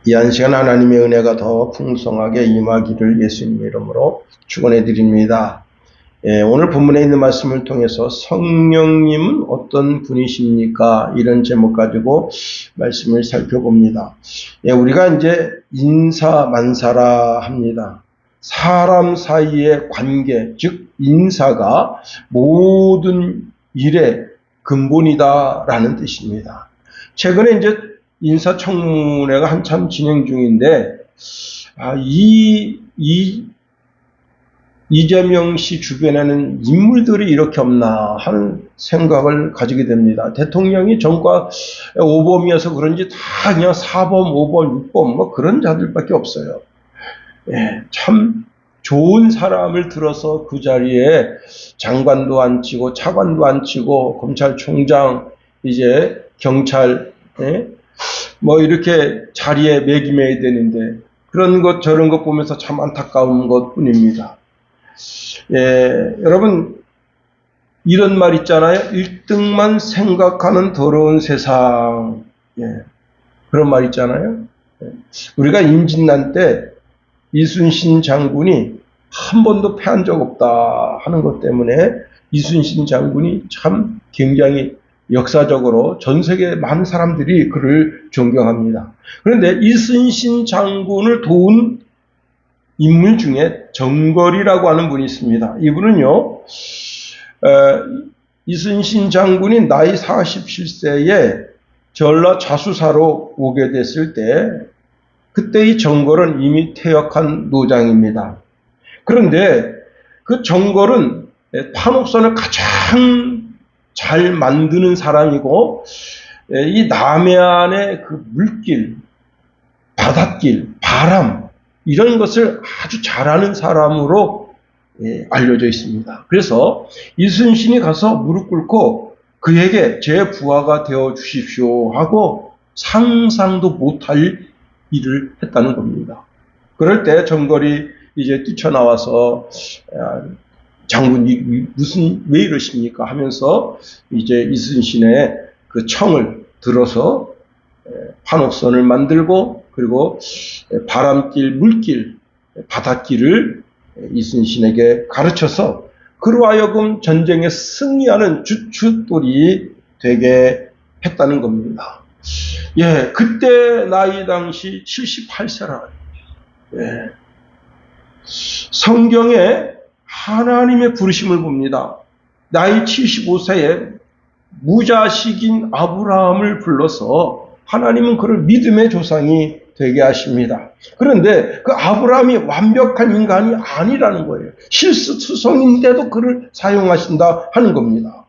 이 한 시간 하나님의 은혜가 더 풍성하게 임하기를 예수님의 이름으로 축원해 드립니다. 오늘 본문에 있는 말씀을 통해서 성령님은 어떤 분이십니까? 이런 제목 가지고 말씀을 살펴봅니다. 우리가 이제 인사만사라 합니다. 사람 사이의 관계, 즉 인사가 모든 일의 근본이다라는 뜻입니다. 최근에 이제 인사청문회가 한참 진행 중인데, 이재명 씨 주변에는 인물들이 이렇게 없나 하는 생각을 가지게 됩니다. 대통령이 전과 5범이어서 그런지 다 그냥 4범, 5범, 6범 뭐 그런 자들밖에 없어요. 참 좋은 사람을 들어서 그 자리에 장관도 앉히고 차관도 앉히고 검찰총장, 이제 경찰, 뭐 이렇게 자리에 매김해야 되는데 그런 것 저런 것 보면서 참 안타까운 것뿐입니다. 여러분 이런 말 있잖아요. 1등만 생각하는 더러운 세상. 그런 말 있잖아요. 우리가 임진란 때 이순신 장군이 한 번도 패한 적 없다 하는 것 때문에 이순신 장군이 참 굉장히 역사적으로 전 세계 많은 사람들이 그를 존경합니다. 그런데 이순신 장군을 도운 인물 중에 정거리라고 하는 분이 있습니다. 이분은요, 이순신 장군이 나이 47세에 전라 자수사로 오게 됐을 때 그때 이 정걸은 이미 퇴역한 노장입니다. 그런데 그 정걸은 판옥선을 가장 잘 만드는 사람이고, 이 남해안의 그 물길, 바닷길, 바람 이런 것을 아주 잘하는 사람으로 알려져 있습니다. 그래서 이순신이 가서 무릎 꿇고 그에게 제 부하가 되어 주십시오 하고 상상도 못할 일을 했다는 겁니다. 그럴 때 정걸이 이제 뛰쳐나와서 장군이 왜 이러십니까 하면서 이제 이순신의 그 청을 들어서 판옥선을 만들고 그리고 바람길, 물길, 바닷길을 이순신에게 가르쳐서 그로 하여금 전쟁에 승리하는 주춧돌이 되게 했다는 겁니다. 그때 나이 당시 78세라. 성경에 하나님의 부르심을 봅니다. 나이 75세에 무자식인 아브라함을 불러서 하나님은 그를 믿음의 조상이 되게 하십니다. 그런데 그 아브라함이 완벽한 인간이 아니라는 거예요. 실수투성인데도 그를 사용하신다 하는 겁니다.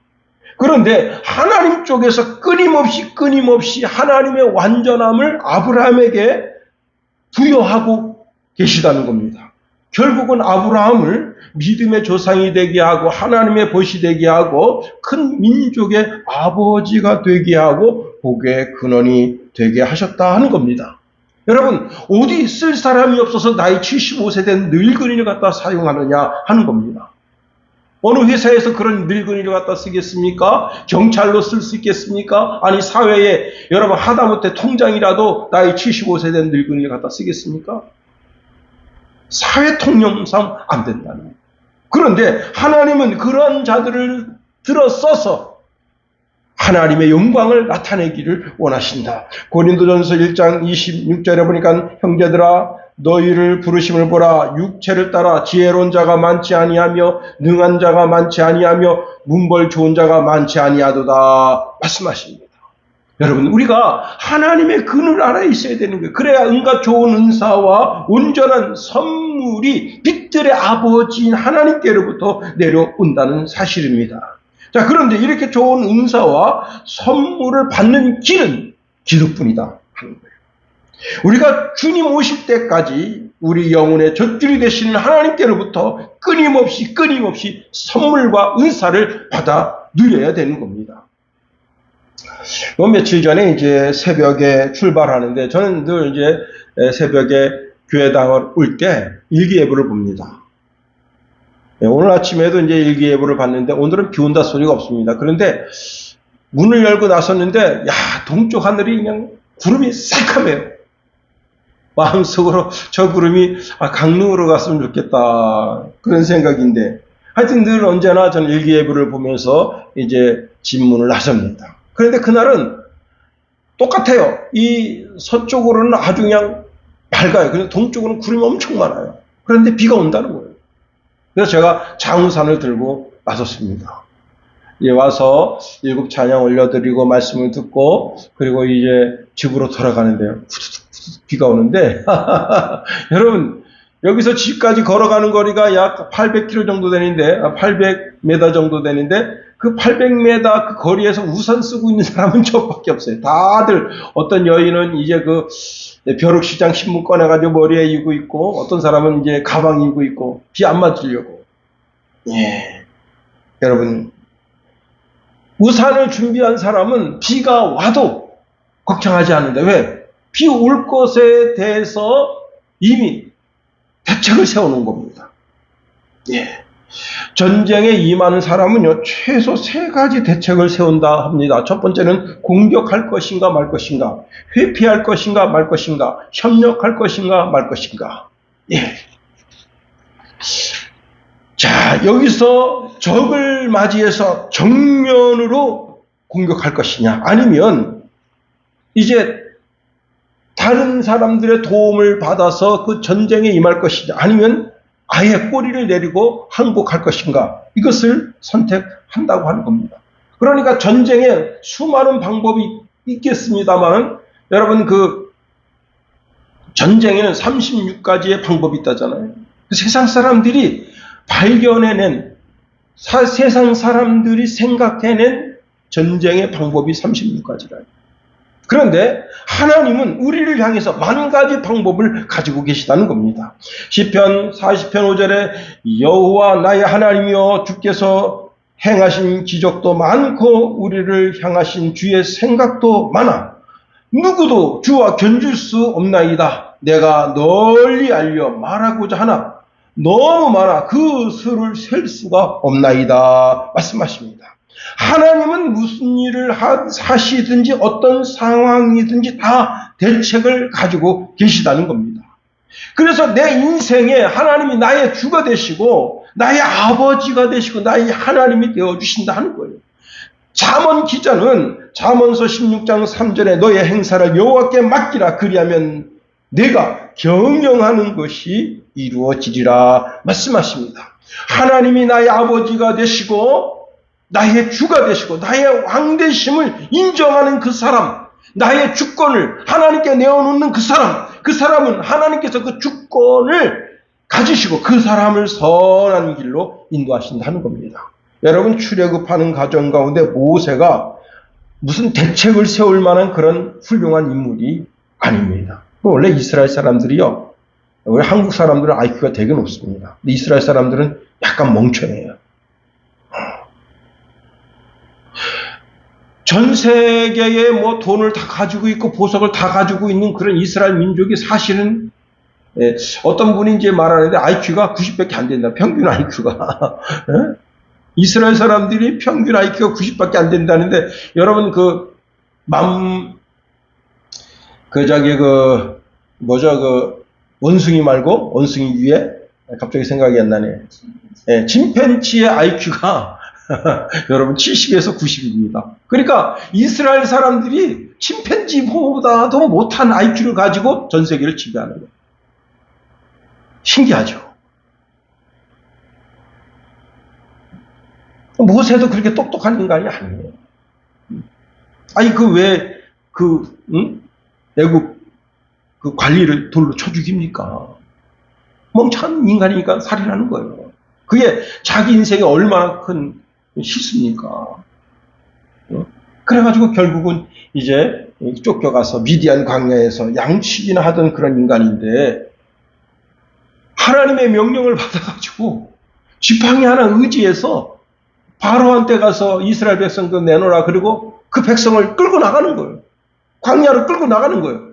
그런데 하나님 쪽에서 끊임없이 하나님의 완전함을 아브라함에게 부여하고 계시다는 겁니다. 결국은 아브라함을 믿음의 조상이 되게 하고 하나님의 벗이 되게 하고 큰 민족의 아버지가 되게 하고 복의 근원이 되게 하셨다 하는 겁니다. 여러분 어디 쓸 사람이 없어서 나이 75세 된 늙은이를 갖다 사용하느냐 하는 겁니다. 어느 회사에서 그런 늙은이를 갖다 쓰겠습니까? 경찰로 쓸 수 있겠습니까? 아니 사회에 여러분 하다못해 통장이라도 나이 75세 된 늙은이를 갖다 쓰겠습니까? 사회 통념상 안 된다는 거예요. 그런데 하나님은 그런 자들을 들어 써서 하나님의 영광을 나타내기를 원하신다. 고린도전서 1장 26절에 보니까 형제들아 너희를 부르심을 보라. 육체를 따라 지혜로운 자가 많지 아니하며 능한 자가 많지 아니하며 문벌 좋은 자가 많지 아니하도다 말씀하십니다. 여러분 우리가 하나님의 근을 알아 있어야 되는 거예요. 그래야 은과 좋은 은사와 온전한 선물이 빛들의 아버지인 하나님께로부터 내려온다는 사실입니다. 자, 그런데 이렇게 좋은 은사와 선물을 받는 길은 기도뿐이다 하는 거예요. 우리가 주님 오실 때까지 우리 영혼의 젖줄이 되시는 하나님께로부터 끊임없이 선물과 은사를 받아 누려야 되는 겁니다. 며칠 전에 이제 새벽에 출발하는데 저는 늘 이제 새벽에 교회당을 올 때 일기예보를 봅니다. 오늘 아침에도 이제 일기예보를 봤는데 오늘은 비 온다 소리가 없습니다. 그런데 문을 열고 나섰는데 동쪽 하늘이 그냥 구름이 새카매요. 마음속으로 저 구름이 강릉으로 갔으면 좋겠다. 그런 생각인데, 하여튼 늘 언제나 저는 일기예보를 보면서 이제 집문을 나섭니다. 그런데 그날은 똑같아요. 이 서쪽으로는 아주 그냥 밝아요. 근데 동쪽으로는 구름이 엄청 많아요. 그런데 비가 온다는 거예요. 그래서 제가 장우산을 들고 나섰습니다. 예, 와서 7 찬양 올려드리고 말씀을 듣고 그리고 이제 집으로 돌아가는데요. 비가 오는데 여러분 여기서 집까지 걸어가는 거리가 약 800km 정도 되는데 800m 정도 되는데 그 800m 그 거리에서 우산 쓰고 있는 사람은 저밖에 없어요. 다들 어떤 여인은 이제 그 벼룩시장 신문 꺼내가지고 머리에 이고 있고 어떤 사람은 이제 가방 이고 있고 비 안 맞으려고. 예, 여러분 우산을 준비한 사람은 비가 와도 걱정하지 않는데 왜? 비 올 것에 대해서 이미 대책을 세우는 겁니다. 예. 전쟁에 임하는 사람은요, 최소 3가지 대책을 세운다 합니다. 첫 번째는 공격할 것인가 말 것인가, 회피할 것인가 말 것인가, 협력할 것인가 말 것인가. 예. 자, 여기서 적을 맞이해서 정면으로 공격할 것이냐, 아니면 이제 다른 사람들의 도움을 받아서 그 전쟁에 임할 것이냐, 아니면 아예 꼬리를 내리고 항복할 것인가, 이것을 선택한다고 하는 겁니다. 그러니까 전쟁에 수많은 방법이 있겠습니다만, 여러분 그 전쟁에는 36가지의 방법이 있다잖아요. 세상 사람들이 발견해낸, 세상 사람들이 생각해낸 전쟁의 방법이 36가지라. 그런데 하나님은 우리를 향해서 10,000가지 방법을 가지고 계시다는 겁니다. 시편 40편 5절에 여호와 나의 하나님이여 주께서 행하신 기적도 많고 우리를 향하신 주의 생각도 많아 누구도 주와 견줄 수 없나이다. 내가 널리 알려 말하고자 하나 너무 많아 그 수를 셀 수가 없나이다 말씀하십니다. 하나님은 무슨 일을 하시든지 어떤 상황이든지 다 대책을 가지고 계시다는 겁니다. 그래서 내 인생에 하나님이 나의 주가 되시고 나의 아버지가 되시고 나의 하나님이 되어주신다 하는 거예요. 잠언 기자는 잠언서 16장 3절에 너의 행사를 여호와께 맡기라 그리하면 내가 경영하는 것이 이루어지리라 말씀하십니다. 하나님이 나의 아버지가 되시고 나의 주가 되시고 나의 왕되심을 인정하는 그 사람, 나의 주권을 하나님께 내어놓는 그 사람은 하나님께서 그 주권을 가지시고 그 사람을 선한 길로 인도하신다는 겁니다. 여러분 출애굽하는 과정 가운데 모세가 무슨 대책을 세울 만한 그런 훌륭한 인물이 아닙니다. 원래 이스라엘 사람들이요, 우리 한국 사람들은 IQ가 되게 높습니다. 근데 이스라엘 사람들은 약간 멍청해요. 전 세계에 뭐 돈을 다 가지고 있고 보석을 다 가지고 있는 그런 이스라엘 민족이 사실은 어떤 분이 이제 말하는데 IQ가 90밖에 안 된다. 평균 IQ가. 이스라엘 사람들이 평균 IQ가 90밖에 안 된다는데 여러분 원숭이 말고 원숭이 위에 갑자기 생각이 안 나네. 침팬지의 IQ가 여러분 70에서 90입니다. 그러니까 이스라엘 사람들이 침팬지보다도 못한 IQ를 가지고 전 세계를 지배하는 거예요. 신기하죠. 모세도 그렇게 똑똑한 인간이 아니에요. 아니 애국 관리를 돌로 쳐 죽입니까? 멍청한 인간이니까 살인하는 거예요. 그게 자기 인생에 얼마나 큰 실수입니까? 그래가지고 결국은 이제 쫓겨가서 미디안 광야에서 양치기나 하던 그런 인간인데 하나님의 명령을 받아가지고 지팡이 하나 의지해서 바로한테 가서 이스라엘 백성들 내놓으라 그리고 그 백성을 끌고 나가는 거예요. 광야로 끌고 나가는 거예요.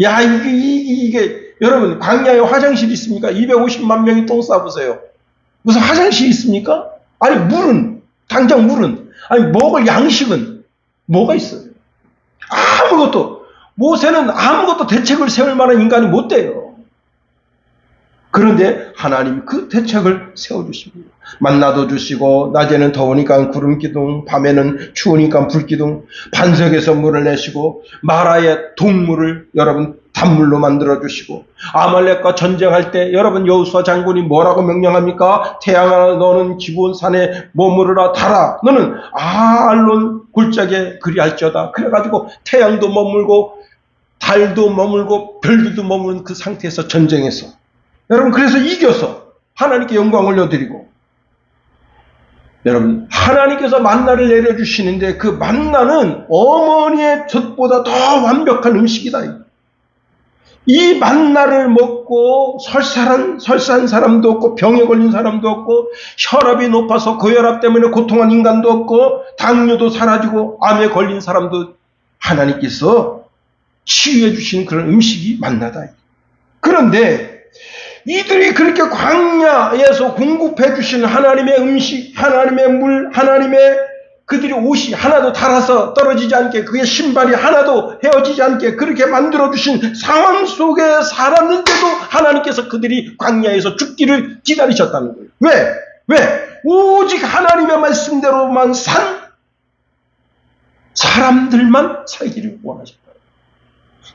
야, 이게 여러분 광야에 화장실이 있습니까? 250만 명이 똥 싸보세요. 무슨 화장실이 있습니까? 아니 당장 물은 아니 먹을 양식은 뭐가 있어요? 아무것도 모세는 아무것도 대책을 세울 만한 인간이 못 돼요. 그런데 하나님 그 대책을 세워주십니다. 만나도 주시고 낮에는 더우니까 구름기둥, 밤에는 추우니까 불기둥, 반석에서 물을 내시고 마라의 동물을 여러분 단물로 만들어 주시고, 아말렉과 전쟁할 때 여러분 여호수아 장군이 뭐라고 명령합니까? 태양아 너는 기브온산에 머무르라. 달아 너는 알론 골짜기에 그리할지어다. 그래가지고 태양도 머물고 달도 머물고 별들도 머무른 그 상태에서 전쟁해서 여러분 그래서 이겨서 하나님께 영광 올려드리고, 여러분 하나님께서 만나를 내려주시는데 그 만나는 어머니의 젖보다 더 완벽한 음식이다. 이 만나를 먹고 설사한 사람도 없고 병에 걸린 사람도 없고 혈압이 높아서 고혈압 때문에 고통한 인간도 없고 당뇨도 사라지고 암에 걸린 사람도 하나님께서 치유해 주신 그런 음식이 만나다. 그런데 이들이 그렇게 광야에서 공급해 주신 하나님의 음식, 하나님의 물, 하나님의 그들이 옷이 하나도 닳아서 떨어지지 않게, 그의 신발이 하나도 헤어지지 않게 그렇게 만들어주신 상황 속에 살았는데도 하나님께서 그들이 광야에서 죽기를 기다리셨다는 거예요. 왜? 오직 하나님의 말씀대로만 산 사람들만 살기를 원하셨다.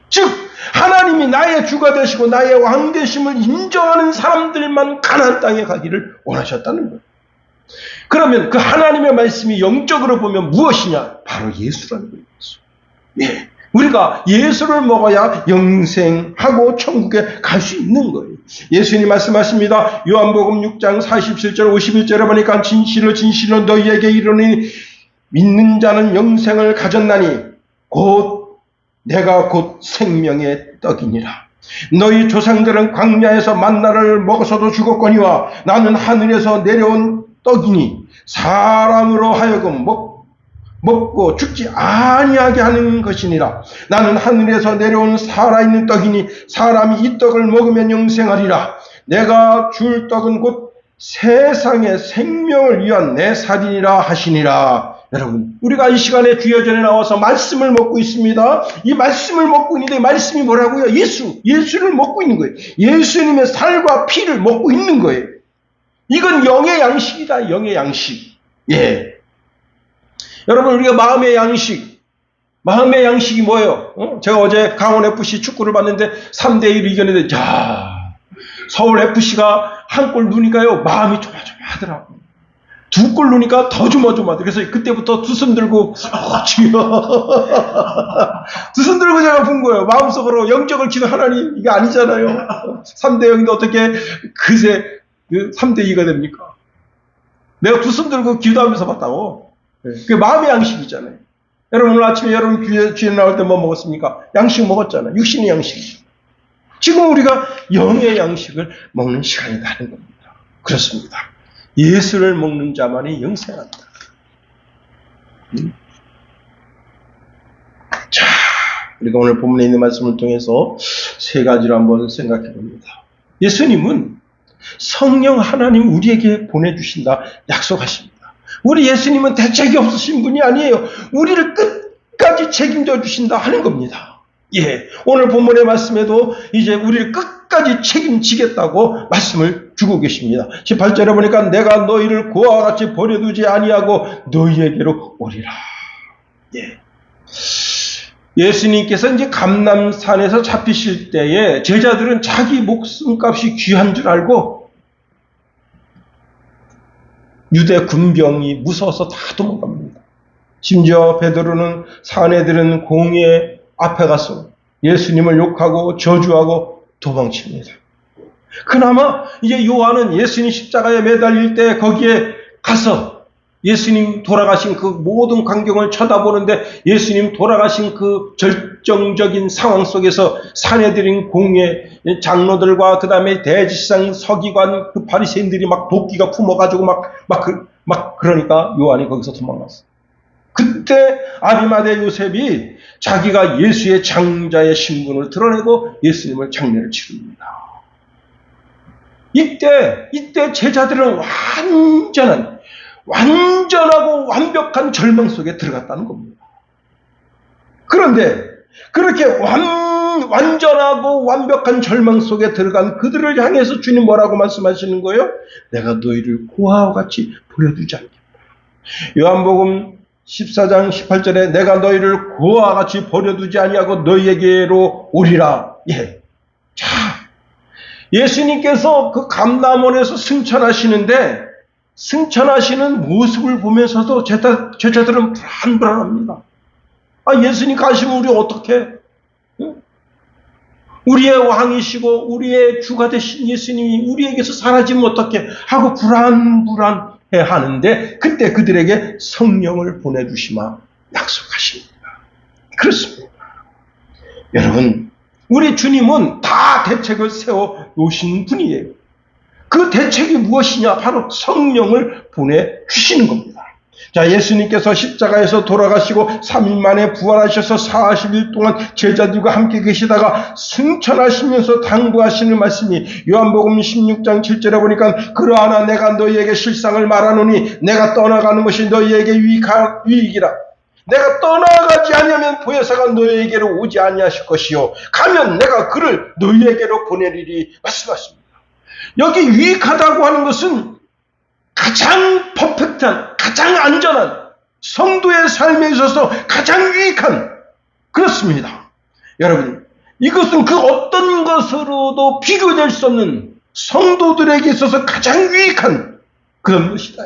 즉 하나님이 나의 주가 되시고 나의 왕 되심을 인정하는 사람들만 가나안 땅에 가기를 원하셨다는 거예요. 그러면 그 하나님의 말씀이 영적으로 보면 무엇이냐? 바로 예수라는 거예요. 예, 우리가 예수를 먹어야 영생하고 천국에 갈 수 있는 거예요. 예수님 말씀하십니다. 요한복음 6장 47절 51절에 보니까 진실로 너희에게 이르노니 믿는 자는 영생을 가졌나니 내가 곧 생명의 떡이니라. 너희 조상들은 광야에서 만나를 먹어서도 죽었거니와 나는 하늘에서 내려온 떡이니 사람으로 하여금 먹고 죽지 아니하게 하는 것이니라. 나는 하늘에서 내려온 살아있는 떡이니 사람이 이 떡을 먹으면 영생하리라. 내가 줄 떡은 곧 세상의 생명을 위한 내 살이니라 하시니라. 여러분 우리가 이 시간에 주여전에 나와서 말씀을 먹고 있습니다. 이 말씀을 먹고 있는데 말씀이 뭐라고요? 예수를 먹고 있는 거예요. 예수님의 살과 피를 먹고 있는 거예요. 이건 영의 양식이다. 영의 양식. 예. 여러분 우리가 마음의 양식이 뭐예요? 제가 어제 강원FC 축구를 봤는데 3대1 이겼는데 서울FC가 한 골 넣으니까요 마음이 조마조마하더라고요. 2골 넣으니까 더 조마조마하더라고요. 그래서 그때부터 두 손 들고 주여 두 손 들고 제가 본 거예요. 마음속으로 영적을 기도. 하나님 이게 아니잖아요. 3대0인데 어떻게 그새 3대2가 됩니까? 내가 두 손 들고 기도하면서 봤다고. 그게 마음의 양식이잖아요. 여러분 오늘 아침에 여러분 귀에 나올 때 뭐 먹었습니까? 양식 먹었잖아요. 육신의 양식. 지금 우리가 영의 양식을 먹는 시간이라는 겁니다. 그렇습니다. 예수를 먹는 자만이 영생한다. 자, 우리가 오늘 본문에 있는 말씀을 통해서 세 가지로 한번 생각해 봅니다. 예수님은 성령 하나님 우리에게 보내주신다 약속하십니다. 우리 예수님은 대책이 없으신 분이 아니에요. 우리를 끝까지 책임져 주신다 하는 겁니다. 예, 오늘 본문의 말씀에도 이제 우리를 끝까지 책임지겠다고 말씀을 주고 계십니다. 18절에 보니까 내가 너희를 그와 같이 버려두지 아니하고 너희에게로 오리라. 예. 예수님께서 이제 감람산에서 잡히실 때에 제자들은 자기 목숨값이 귀한 줄 알고 유대 군병이 무서워서 다 도망갑니다. 심지어 베드로는 사내들은 공회 앞에 가서 예수님을 욕하고 저주하고 도망칩니다. 그나마 이제 요한은 예수님 십자가에 매달릴 때 거기에 가서 예수님 돌아가신 그 모든 광경을 쳐다보는데 예수님 돌아가신 그 절정적인 상황 속에서 사내들인 공회 장로들과 그 다음에 대지상 서기관 그 바리새인들이 막 도끼가 품어가지고 그러니까 요한이 거기서 도망갔어. 그때 아리마대 요셉이 자기가 예수의 장자의 신분을 드러내고 예수님을 장례를 치릅니다. 이때 제자들은 완전하고 완벽한 절망 속에 들어갔다는 겁니다. 그런데 그렇게 완전하고 완벽한 절망 속에 들어간 그들을 향해서 주님 뭐라고 말씀하시는 거예요? 내가 너희를 고아와 같이 버려두지 않겠다. 요한복음 14장 18절에 내가 너희를 고아와 같이 버려두지 아니하고 너희에게로 오리라. 예. 자, 예수님께서 그 감람원에서 승천하시는데 승천하시는 모습을 보면서도 제자들은 불안합니다. 예수님 가시면 우리 어떻게? 우리의 왕이시고 우리의 주가 되신 예수님이 우리에게서 사라지면 어떻게? 하고 불안해 하는데 그때 그들에게 성령을 보내주시마 약속하십니다. 그렇습니다. 여러분, 우리 주님은 다 대책을 세워 놓으신 분이에요. 그 대책이 무엇이냐? 바로 성령을 보내주시는 겁니다. 자, 예수님께서 십자가에서 돌아가시고 3일 만에 부활하셔서 40일 동안 제자들과 함께 계시다가 승천하시면서 당부하시는 말씀이 요한복음 16장 7절에 보니까 그러하나 내가 너희에게 실상을 말하노니 내가 떠나가는 것이 너희에게 유익이라. 내가 떠나가지 아니하면 보혜사가 너희에게로 오지 아니하실 것이요 가면 내가 그를 너희에게로 보내리리 말씀하십니다. 여기 유익하다고 하는 것은 가장 퍼펙트한, 가장 안전한, 성도의 삶에 있어서 가장 유익한, 그렇습니다. 여러분, 이것은 그 어떤 것으로도 비교될 수 없는 성도들에게 있어서 가장 유익한 그런 것이다.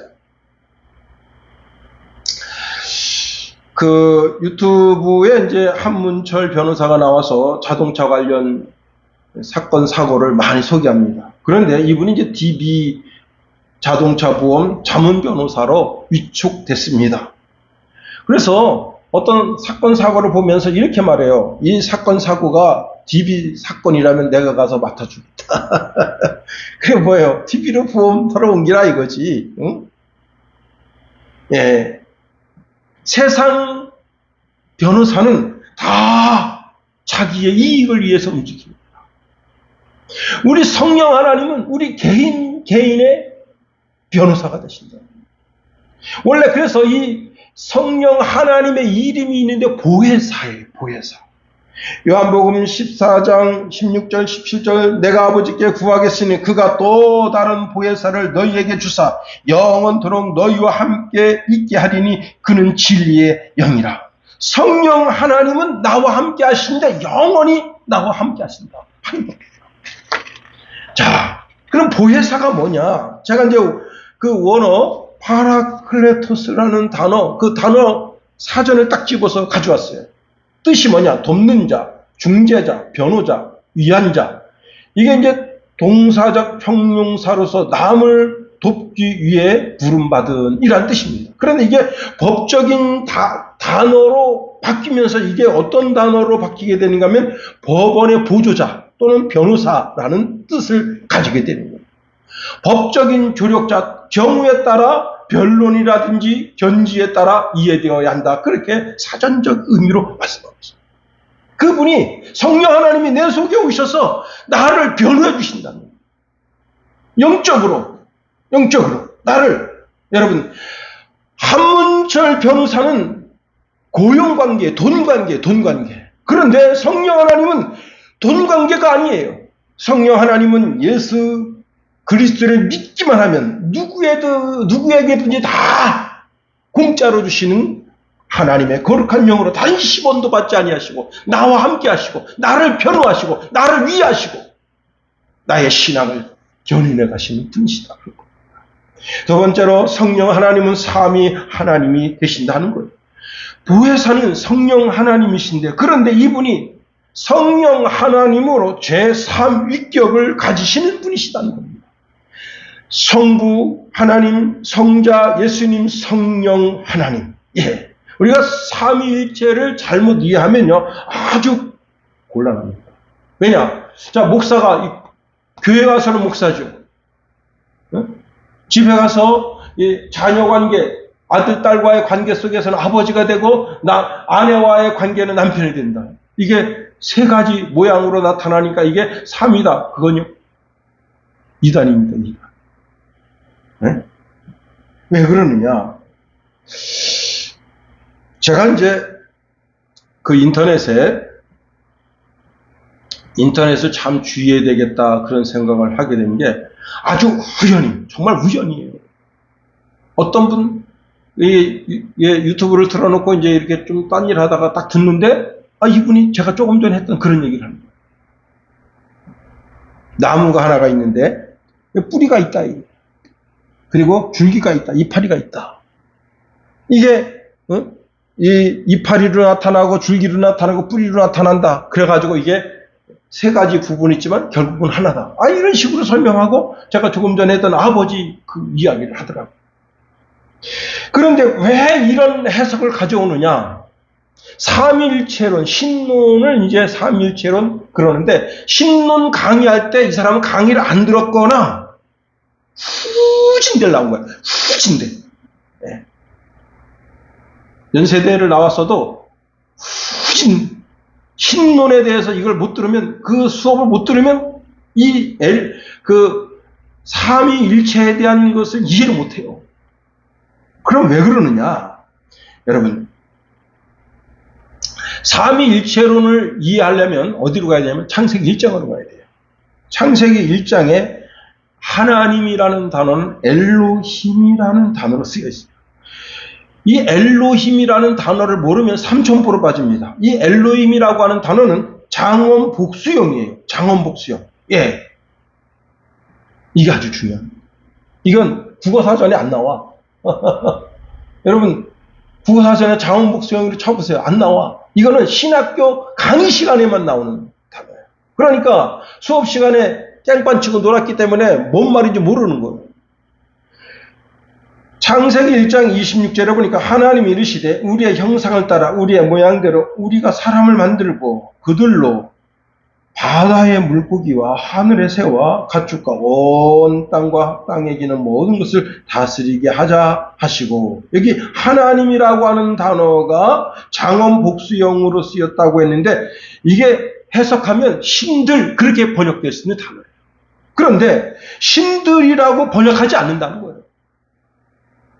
그 유튜브에 이제 한문철 변호사가 나와서 자동차 관련 사건, 사고를 많이 소개합니다. 그런데 이분이 이제 DB 자동차 보험 자문 변호사로 위촉됐습니다. 그래서 어떤 사건, 사고를 보면서 이렇게 말해요. 이 사건, 사고가 DB 사건이라면 내가 가서 맡아주겠다. 그게 뭐예요? DB로 보험 털어옮기라 이거지. 응? 예. 세상 변호사는 다 자기의 이익을 위해서 움직입니다. 우리 성령 하나님은 우리 개인의 변호사가 되신다. 원래 그래서 이 성령 하나님의 이름이 있는데 보혜사예요. 보혜사. 요한복음 14장 16절 17절 내가 아버지께 구하겠으니 그가 또 다른 보혜사를 너희에게 주사 영원토록 너희와 함께 있게 하리니 그는 진리의 영이라. 성령 하나님은 나와 함께 하시는데 영원히 나와 함께 하신다. 자, 그럼 보혜사가 뭐냐? 제가 이제 그 원어 파라클레토스라는 단어, 그 단어 사전을 딱 집어서 가져왔어요. 뜻이 뭐냐? 돕는 자, 중재자, 변호자, 위안자. 이게 이제 동사적 형용사로서 남을 돕기 위해 부름받은 이란 뜻입니다. 그런데 이게 법적인 단어로 바뀌면서 이게 어떤 단어로 바뀌게 되는가 하면 법원의 보조자 또는 변호사라는 뜻을 가지게 되는 거예요. 법적인 조력자, 경우에 따라 변론이라든지 견지에 따라 이해되어야 한다. 그렇게 사전적 의미로 말씀합니다. 그분이 성령 하나님이 내 속에 오셔서 나를 변호해 주신다는 거예요. 영적으로 나를. 여러분, 한문철 변호사는 고용관계, 돈관계. 그런데 성령 하나님은 돈관계가 아니에요. 성령 하나님은 예수 그리스도를 믿기만 하면 누구에게든지 다 공짜로 주시는 하나님의 거룩한 영으로 단 10원도 받지 아니하시고 나와 함께 하시고 나를 변호하시고 나를 위하시고 나의 신앙을 견인해 가시는 분이시다. 두 번째로 성령 하나님은 삼위 하나님이 되신다는 거예요. 보혜사는 성령 하나님이신데 그런데 이분이 성령 하나님으로 제3위격을 가지시는 분이시다는 겁니다. 성부 하나님, 성자 예수님, 성령 하나님. 예. 우리가 삼위일체를 잘못 이해하면요 아주 곤란합니다. 왜냐? 자, 목사가 교회 가서는 목사죠. 집에 가서 자녀 관계, 아들 딸과의 관계 속에서는 아버지가 되고 아내와의 관계는 남편이 된다. 이게 세 가지 모양으로 나타나니까 이게 삼이다. 그건요 이단입니다. 이단. 네? 왜 그러느냐? 제가 이제 그 인터넷에 인터넷을 참 주의해야 되겠다 그런 생각을 하게 된 게 아주 우연히, 정말 우연이에요. 어떤 분 유튜브를 틀어놓고 이제 이렇게 좀 딴 일 하다가 딱 듣는데 이분이 제가 조금 전에 했던 그런 얘기를 하는 거예요. 나무가 하나가 있는데 뿌리가 있다. 그리고 줄기가 있다. 이파리가 있다. 이게 이 이파리로 나타나고 줄기로 나타나고 뿌리로 나타난다. 그래가지고 이게 세 가지 부분이 있지만 결국은 하나다. 이런 식으로 설명하고 제가 조금 전에 했던 아버지 그 이야기를 하더라고요. 그런데 왜 이런 해석을 가져오느냐? 삼일체론, 신론을 이제 삼일체론 그러는데, 신론 강의할 때 이 사람은 강의를 안 들었거나 후진대를 나온 거예요. 후진대. 네. 연세대를 나왔어도 신론에 대해서 이걸 못 들으면, 그 수업을 못 들으면 그 삼위일체에 대한 것을 이해를 못 해요. 그럼 왜 그러느냐? 여러분, 삼위일체론을 이해하려면 어디로 가야 되냐면 창세기 1장으로 가야 돼요. 창세기 1장에 하나님이라는 단어는 엘로힘이라는 단어로 쓰여 있어요. 이 엘로힘이라는 단어를 모르면 삼천포로 빠집니다. 이 엘로힘이라고 하는 단어는 장원복수형이에요. 장원복수형. 예. 이게 아주 중요합니다. 이건 국어사전에 안 나와. 여러분, 국어사전에 장원복수형으로 쳐보세요. 안 나와. 이거는 신학교 강의 시간에만 나오는 단어예요. 그러니까 수업 시간에 깽판 치고 놀았기 때문에 뭔 말인지 모르는 거예요. 창세기 1장 26절에 보니까 하나님이 이르시되 우리의 형상을 따라 우리의 모양대로 우리가 사람을 만들고 그들로 바다의 물고기와 하늘의 새와 가축과 온 땅과 땅에 기는 모든 것을 다스리게 하자 하시고, 여기 하나님이라고 하는 단어가 장원복수형으로 쓰였다고 했는데 이게 해석하면 신들, 그렇게 번역될 수 있는 단어예요. 그런데 신들이라고 번역하지 않는다는 거예요.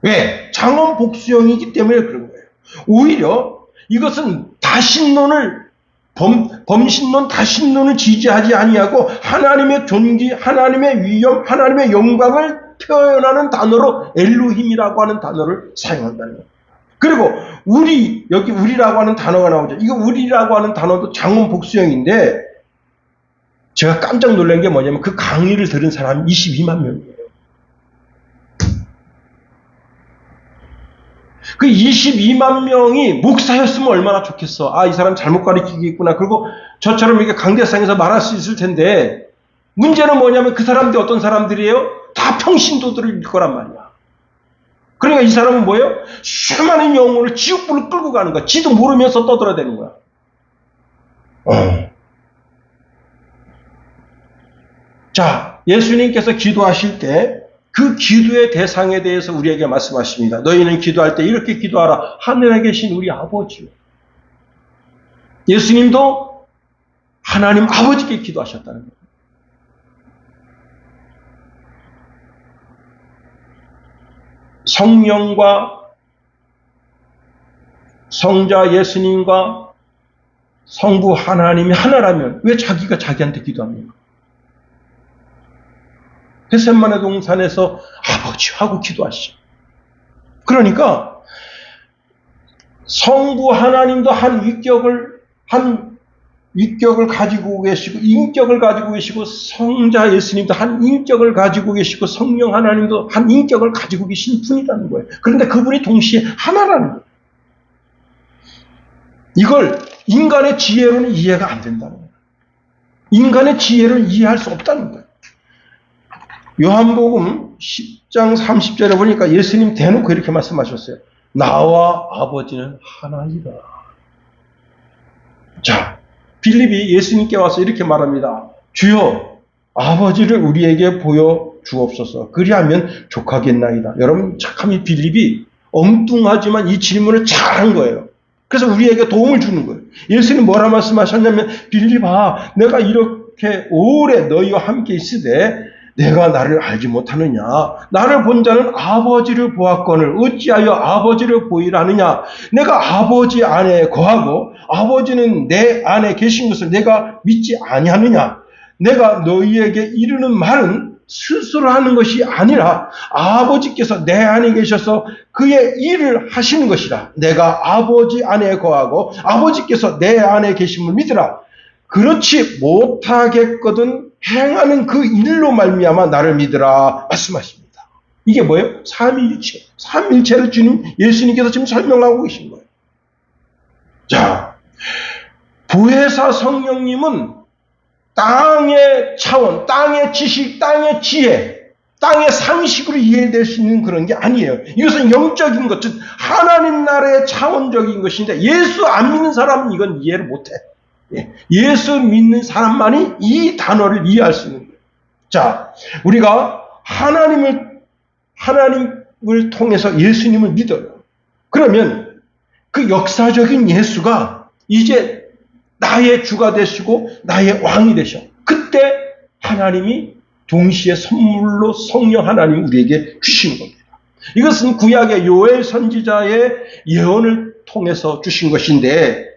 왜? 장원복수형이기 때문에 그런 거예요. 오히려 이것은 다신론을 범신론, 다신론을 지지하지 아니하고 하나님의 존귀, 하나님의 위엄, 하나님의 영광을 표현하는 단어로 엘로힘이라고 하는 단어를 사용한다는 거예요. 그리고 여기 우리라고 하는 단어가 나오죠. 이거 우리라고 하는 단어도 장원복수형인데 제가 깜짝 놀란 게 뭐냐면 그 강의를 들은 사람이 22만 명이에요. 그 22만 명이 목사였으면 얼마나 좋겠어. 이 사람 잘못 가르치겠구나. 그리고 저처럼 이렇게 강대상에서 말할 수 있을 텐데, 문제는 뭐냐면 그 사람들이 어떤 사람들이에요? 다 평신도들일 거란 말이야. 그러니까 이 사람은 뭐예요? 수많은 영혼을 지옥불로 끌고 가는 거야. 지도 모르면서 떠들어대는 거야. 자, 예수님께서 기도하실 때 그 기도의 대상에 대해서 우리에게 말씀하십니다. 너희는 기도할 때 이렇게 기도하라. 하늘에 계신 우리 아버지요. 예수님도 하나님 아버지께 기도하셨다는 거예요. 성령과 성자 예수님과 성부 하나님이 하나라면 왜 자기가 자기한테 기도합니까? 겟세마네 동산에서 아버지 하고 기도하시죠. 그러니까 성부 하나님도 한 위격을 가지고 계시고 인격을 가지고 계시고, 성자 예수님도 한 인격을 가지고 계시고, 성령 하나님도 한 인격을 가지고 계신 분이라는 거예요. 그런데 그분이 동시에 하나라는 거예요. 이걸 인간의 지혜로는 이해가 안 된다는 거예요. 인간의 지혜를 이해할 수 없다는 거예요. 요한복음 10장 30절에 보니까 예수님 대놓고 이렇게 말씀하셨어요. 나와 아버지는 하나이다. 자, 빌립이 예수님께 와서 이렇게 말합니다. 주여, 아버지를 우리에게 보여 주옵소서. 그리하면 족하겠나이다. 여러분, 착함이 빌립이 엉뚱하지만 이 질문을 잘한 거예요. 그래서 우리에게 도움을 주는 거예요. 예수님 뭐라 말씀하셨냐면, 빌립아, 내가 이렇게 오래 너희와 함께 있으되 내가 나를 알지 못하느냐? 나를 본 자는 아버지를 보았거늘 어찌하여 아버지를 보이라느냐? 내가 아버지 안에 거하고 아버지는 내 안에 계신 것을 내가 믿지 아니하느냐? 내가 너희에게 이르는 말은 스스로 하는 것이 아니라 아버지께서 내 안에 계셔서 그의 일을 하시는 것이라. 내가 아버지 안에 거하고 아버지께서 내 안에 계심을 믿으라. 그렇지 못하겠거든 행하는 그 일로 말미암아 나를 믿으라 말씀하십니다. 이게 뭐예요? 삼위일체. 삼위일체를 주님 예수님께서 지금 설명하고 계신 거예요. 자, 보혜사 성령님은 땅의 차원, 땅의 지식, 땅의 지혜, 땅의 상식으로 이해될 수 있는 그런 게 아니에요. 이것은 영적인 것, 즉 하나님 나라의 차원적인 것인데 예수 안 믿는 사람은 이건 이해를 못해. 예수 믿는 사람만이 이 단어를 이해할 수 있는 거예요. 자, 우리가 하나님을 통해서 예수님을 믿어요. 그러면 그 역사적인 예수가 이제 나의 주가 되시고 나의 왕이 되셔. 그때 하나님이 동시에 선물로 성령 하나님 우리에게 주시는 겁니다. 이것은 구약의 요엘 선지자의 예언을 통해서 주신 것인데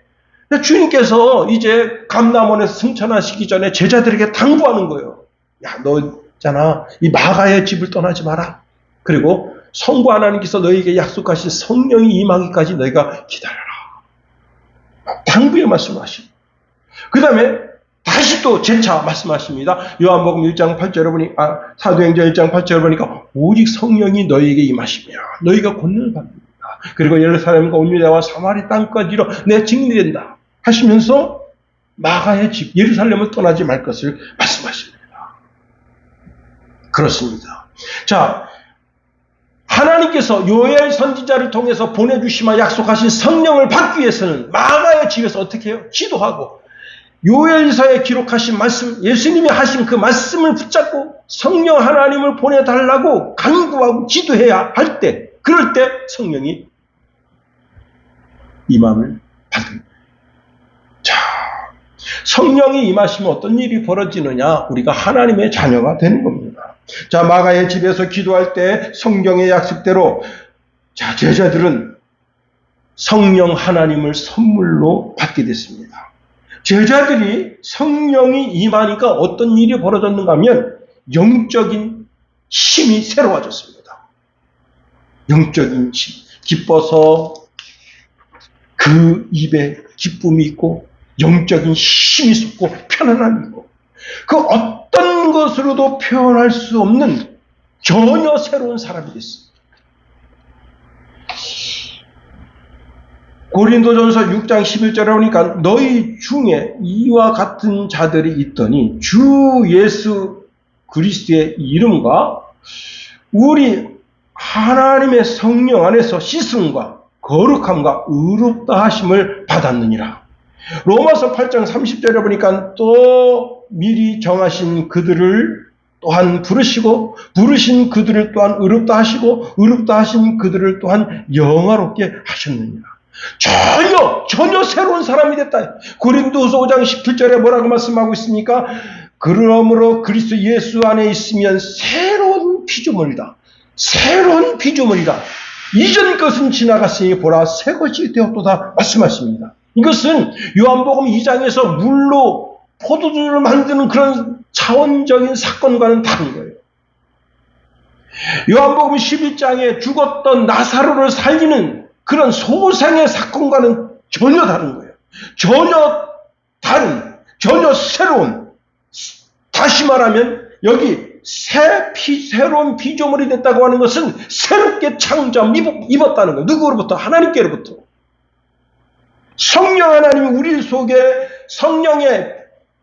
주님께서 이제 감람원에서 승천하시기 전에 제자들에게 당부하는 거예요. 야, 너 있잖아. 이 마가의 집을 떠나지 마라. 그리고 성부 하나님께서 너희에게 약속하신 성령이 임하기까지 너희가 기다려라. 당부의 말씀을 하시고 그 다음에 다시 또 재차 말씀하십니다. 요한복음 1장 8절에 보니까 사도행전 1장 8절에 보니까 오직 성령이 너희에게 임하시며 너희가 권능을 받는다. 그리고 예루살렘과 온 유다와 사마리 땅까지로 내 증인이 된다 하시면서 마가의 집 예루살렘을 떠나지 말 것을 말씀하십니다. 그렇습니다. 자, 하나님께서 요엘 선지자를 통해서 보내주시마 약속하신 성령을 받기 위해서는 마가의 집에서 어떻게 해요? 기도하고 요엘서에 기록하신 말씀, 예수님이 하신 그 말씀을 붙잡고 성령 하나님을 보내달라고 간구하고 기도해야 할 때, 그럴 때 성령이 임함을 받은. 자, 성령이 임하시면 어떤 일이 벌어지느냐? 우리가 하나님의 자녀가 되는 겁니다. 자, 마가의 집에서 기도할 때 성경의 약속대로 자, 제자들은 성령 하나님을 선물로 받게 됐습니다. 제자들이 성령이 임하니까 어떤 일이 벌어졌는가 하면 영적인 힘이 새로워졌습니다. 영적인 힘. 기뻐서 그 입에 기쁨이 있고 영적인 힘이 솟고 편안함이 있고 그 어떤 것으로도 표현할 수 없는 전혀 새로운 사람이 됐습니다. 고린도전서 6장 11절에 보니까 너희 중에 이와 같은 자들이 있더니 주 예수 그리스도의 이름과 우리 하나님의 성령 안에서 씻음과 거룩함과 의롭다 하심을 받았느니라. 로마서 8장 30절에 보니까 또 미리 정하신 그들을 또한 부르시고 부르신 그들을 또한 의롭다 하시고 의롭다 하신 그들을 또한 영화롭게 하셨느니라. 전혀 새로운 사람이 됐다. 고린도후서 5장 17절에 뭐라고 말씀하고 있습니까? 그러므로 그리스도 예수 안에 있으면 새로운 피조물이다. 새로운 피조물이다. 이전 것은 지나갔으니 보라 새 것이 되었도다 말씀하십니다. 이것은 요한복음 2장에서 물로 포도주를 만드는 그런 차원적인 사건과는 다른 거예요. 요한복음 11장에 죽었던 나사로를 살리는 그런 소생의 사건과는 전혀 다른 거예요. 전혀 다른, 전혀 새로운, 다시 말하면 여기 새로운 피조물이 됐다고 하는 것은 새롭게 창조함 입었다는 거예요. 누구로부터? 하나님께로부터. 성령 하나님이 우리 속에 성령의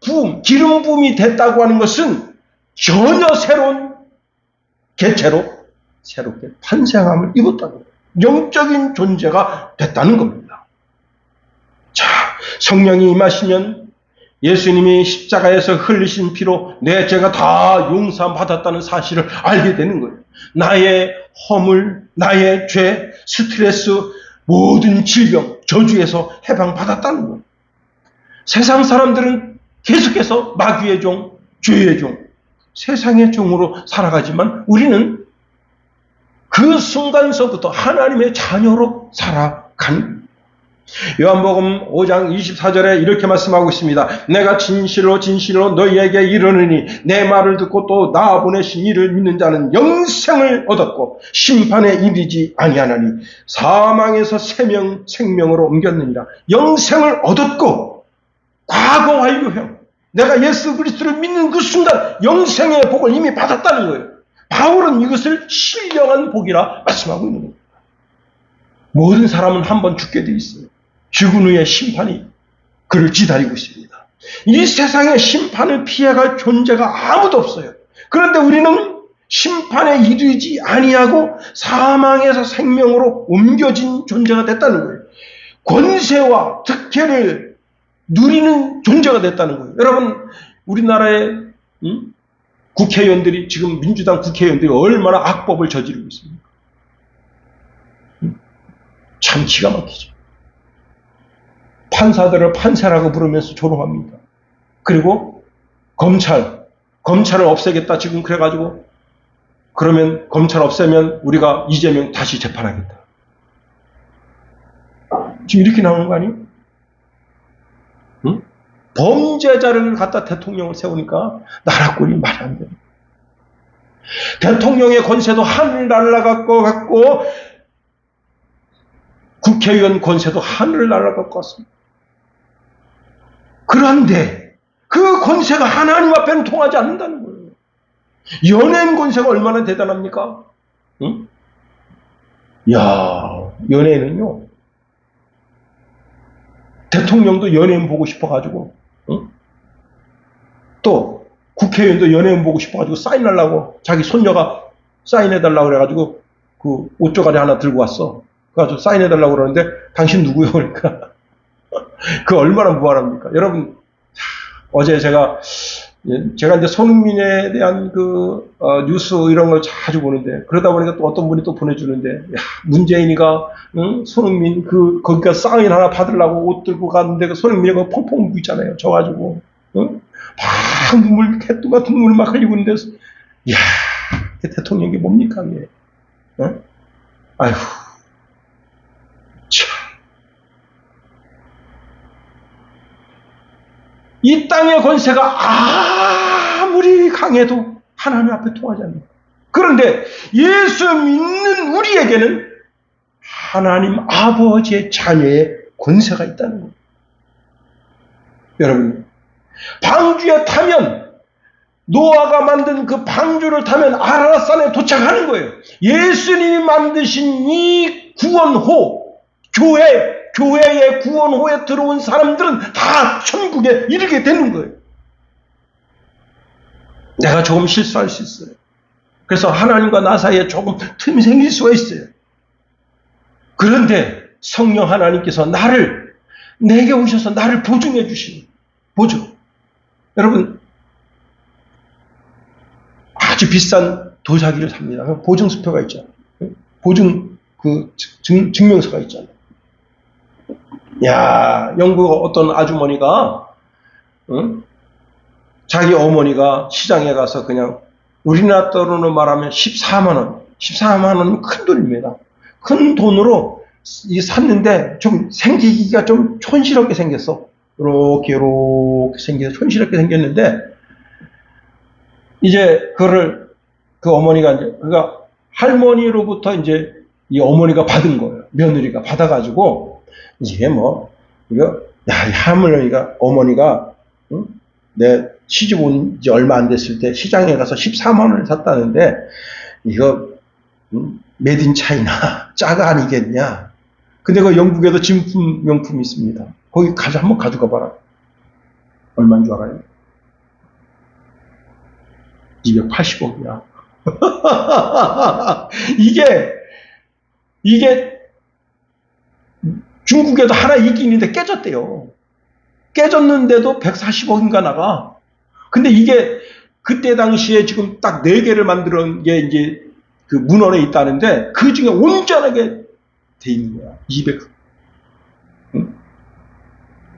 부음, 기름 부음이 됐다고 하는 것은 전혀 새로운 개체로 새롭게 탄생함을 입었다는 거예요. 영적인 존재가 됐다는 겁니다. 자, 성령이 임하시면 예수님이 십자가에서 흘리신 피로 내 죄가 다 용서 받았다는 사실을 알게 되는 거예요. 나의 허물, 나의 죄, 스트레스, 모든 질병, 저주에서 해방받았다는 거예요. 세상 사람들은 계속해서 마귀의 종, 죄의 종, 세상의 종으로 살아가지만 우리는 그 순간서부터 하나님의 자녀로 살아간. 요한복음 5장 24절에 이렇게 말씀하고 있습니다. 내가 진실로 진실로 너희에게 이르노니 내 말을 듣고 또 나 보내신 이를 믿는 자는 영생을 얻었고 심판에 이르지 아니하나니 사망에서 생명으로 옮겼느니라. 영생을 얻었고 과거 완료형. 내가 예수 그리스도를 믿는 그 순간 영생의 복을 이미 받았다는 거예요. 바울은 이것을 신령한 복이라 말씀하고 있는 겁니다. 모든 사람은 한 번 죽게 돼 있어요. 죽은 후에 심판이 그를 기다리고 있습니다. 이 세상에 심판을 피해갈 존재가 아무도 없어요. 그런데 우리는 심판에 이르지 아니하고 사망에서 생명으로 옮겨진 존재가 됐다는 거예요. 권세와 특혜를 누리는 존재가 됐다는 거예요. 여러분, 우리나라의 국회의원들이, 지금 민주당 국회의원들이 얼마나 악법을 저지르고 있습니까? 참 기가 막히죠. 판사들을 판사라고 부르면서 조롱합니다. 그리고 검찰을 없애겠다 지금 그래가지고, 그러면 검찰 없애면 우리가 이재명 다시 재판하겠다. 지금 이렇게 나오는 거 아니에요? 응? 범죄자를 갖다 대통령을 세우니까 나라 꼴이 말이 안 돼요. 대통령의 권세도 하늘 날아갈 것 같고 국회의원 권세도 하늘 날아갈 것 같습니다. 그런데 그 권세가 하나님 앞에는 통하지 않는다는 거예요. 연예인 권세가 얼마나 대단합니까? 응? 야, 연예인은요, 대통령도 연예인 보고 싶어가지고, 응? 또 국회의원도 연예인 보고 싶어가지고 사인하려고 자기 손녀가 사인해달라고 그래가지고 그 옷조가리 하나 들고 왔어. 그래가지고 사인해달라고 그러는데 당신 누구요? 그러니까 그 얼마나 무한합니까? 여러분, 어제 제가 이제 손흥민에 대한 뉴스 이런 걸 자주 보는데, 그러다 보니까 또 어떤 분이 또 보내주는데, 야, 문재인이가, 응? 손흥민 거기가 사인 하나 받으려고 옷 들고 갔는데, 그 손흥민이 그 펑펑 울고 있잖아요. 져가지고, 응? 막 개똥 같은 눈물 막 흘리고 있는데, 이야, 대통령이 뭡니까, 이게? 응? 아휴. 참. 이 땅의 권세가 아무리 강해도 하나님 앞에 통하지 않는다. 그런데 예수 믿는 우리에게는 하나님 아버지의 자녀의 권세가 있다는 거예요. 여러분, 방주에 타면, 노아가 만든 그 방주를 타면 아라랏산에 도착하는 거예요. 예수님이 만드신 이 구원호, 교회의 구원호에 들어온 사람들은 다 천국에 이르게 되는 거예요. 내가 조금 실수할 수 있어요. 그래서 하나님과 나 사이에 조금 틈이 생길 수가 있어요. 그런데 성령 하나님께서 내게 오셔서 나를 보증해 주시는, 보증. 여러분, 아주 비싼 도자기를 삽니다. 보증수표가 있잖아요. 보증, 증명서가 있잖아요. 야, 영국 어떤 아주머니가, 응? 자기 어머니가 시장에 가서 그냥 우리나라 돈으로 말하면 14만 원은 큰 돈입니다. 큰 돈으로 샀는데 좀 생기기가 좀 촌스럽게 생겼어. 이렇게 생겨서 촌스럽게 생겼는데, 이제 그 어머니가 그가 할머니로부터 이제 이 어머니가 받은 거예요. 며느리가 받아가지고, 이게 어머니가, 응? 내 시집 온 지 얼마 안 됐을 때 시장에 가서 14만 원을 샀다는데, 이거, 메드 인 차이나, 짜가 아니겠냐. 근데 그 영국에도 진품 명품이 있습니다. 거기 한번 가져가 봐라. 얼마인 줄 알아요? 280억이야. 이게 중국에도 하나 있긴 있는데 깨졌대요. 깨졌는데도 140억인가 나가. 근데 이게 그때 당시에 지금 딱 4개를 만드는 게 이제 그 문헌에 있다는데, 그 중에 온전하게 돼 있는 거야.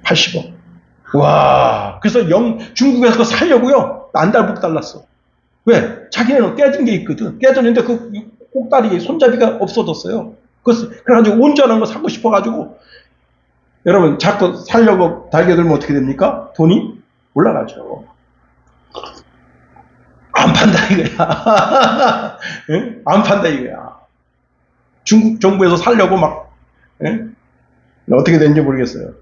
280억. 와. 그래서 중국에서 그거 살려고요. 안 달라고 달랐어. 왜? 자기네는 깨진 게 있거든. 깨졌는데 그 꼭다리 손잡이가 없어졌어요. 그래가지고 온전한 거 사고 싶어가지고 여러분 자꾸 살려고 달겨들면 어떻게 됩니까? 돈이 올라가죠. 안 판다 이거야. 응? 안 판다 이거야. 중국 정부에서 살려고 막 응? 어떻게 되는지 모르겠어요.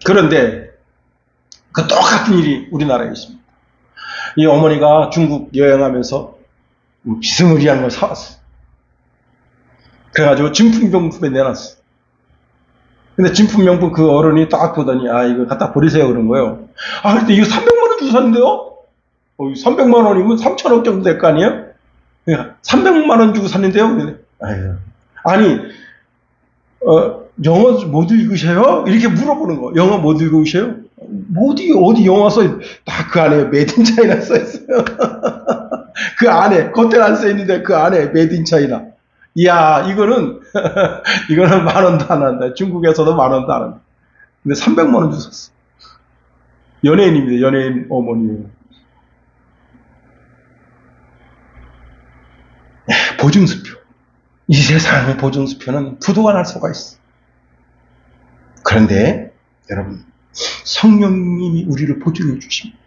그런데 그 똑같은 일이 우리나라에 있습니다. 이 어머니가 중국 여행하면서 비스무리한 걸 사왔어. 그래가지고 진품명품에 내놨어. 근데 진품명품 그 어른이 딱 보더니 이거 갖다 버리세요 그런 거예요. 근데 이거 300만 원 주고 샀는데요? 300만 원이면 3천억 정도 될 거 아니에요? 300만 원 주고 샀는데요? 아니 영어 못 읽으셔요? 이렇게 물어보는 거. 영어 못 읽으셔요? 어디 영어 써 다 그 안에 메이드 인 차이나 써 있어요. 그 안에 겉에 안 써 있는데 그 안에 메이드 인 차이나. 이야 이거는 만 원도 안 한다. 중국에서도 만 원도 안 한다. 근데 300만 원 주고 샀어. 연예인입니다. 연예인 어머니예요. 보증수표. 이 세상의 보증수표는 부도가 날 수가 있어. 그런데 여러분 성령님이 우리를 보증해 주십니다.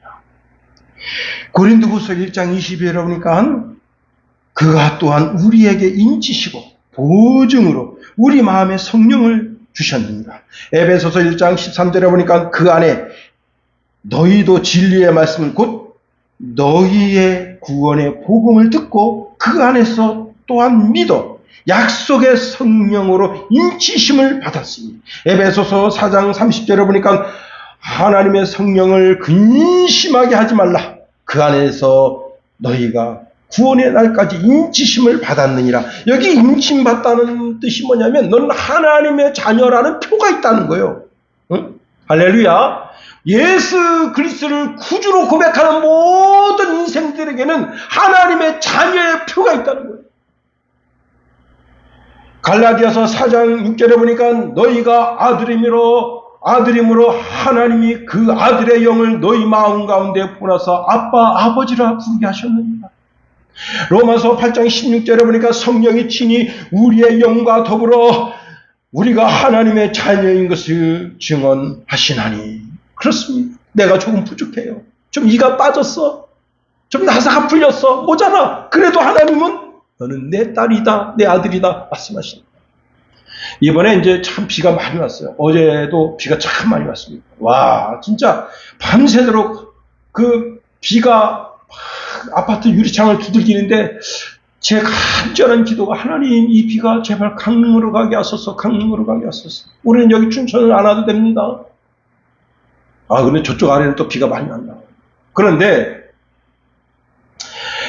고린도후서 1장 20절에 보니까 그가 또한 우리에게 인치시고 보증으로 우리 마음에 성령을 주셨습니다. 에베소서 1장 13절에 보니까 그 안에 너희도 진리의 말씀을 곧 너희의 구원의 복음을 듣고 그 안에서 또한 믿어 약속의 성령으로 인치심을 받았습니다. 에베소서 4장 30절에 보니까 하나님의 성령을 근심하게 하지 말라. 그 안에서 너희가 구원의 날까지 인치심을 받았느니라. 여기 인침받다는 뜻이 뭐냐면 너는 하나님의 자녀라는 표가 있다는 거예요. 응? 할렐루야. 예수 그리스도를 구주로 고백하는 모든 인생들에게는 하나님의 자녀의 표가 있다는 거예요. 갈라디아서 4장 6절에 보니까 너희가 아들임으로 하나님이 그 아들의 영을 너희 마음 가운데 보내서 아빠 아버지라 부르게 하셨느니라. 로마서 8장 16절에 보니까 성령이 친히 우리의 영과 더불어 우리가 하나님의 자녀인 것을 증언하시나니. 그렇습니다. 내가 조금 부족해요. 좀 이가 빠졌어. 좀 나사가 풀렸어. 모자라. 그래도 하나님은 너는 내 딸이다, 내 아들이다 말씀하십니다. 이번에 이제 참 비가 많이 왔어요. 어제도 비가 참 많이 왔습니다. 와, 진짜 밤새도록 그 비가 아파트 유리창을 두들기는데 제 간절한 기도가 하나님 이 비가 제발 강릉으로 가게 하소서, 강릉으로 가게 하소서. 우리는 여기 춘천을 안 와도 됩니다. 근데 저쪽 아래는 또 비가 많이 왔나. 그런데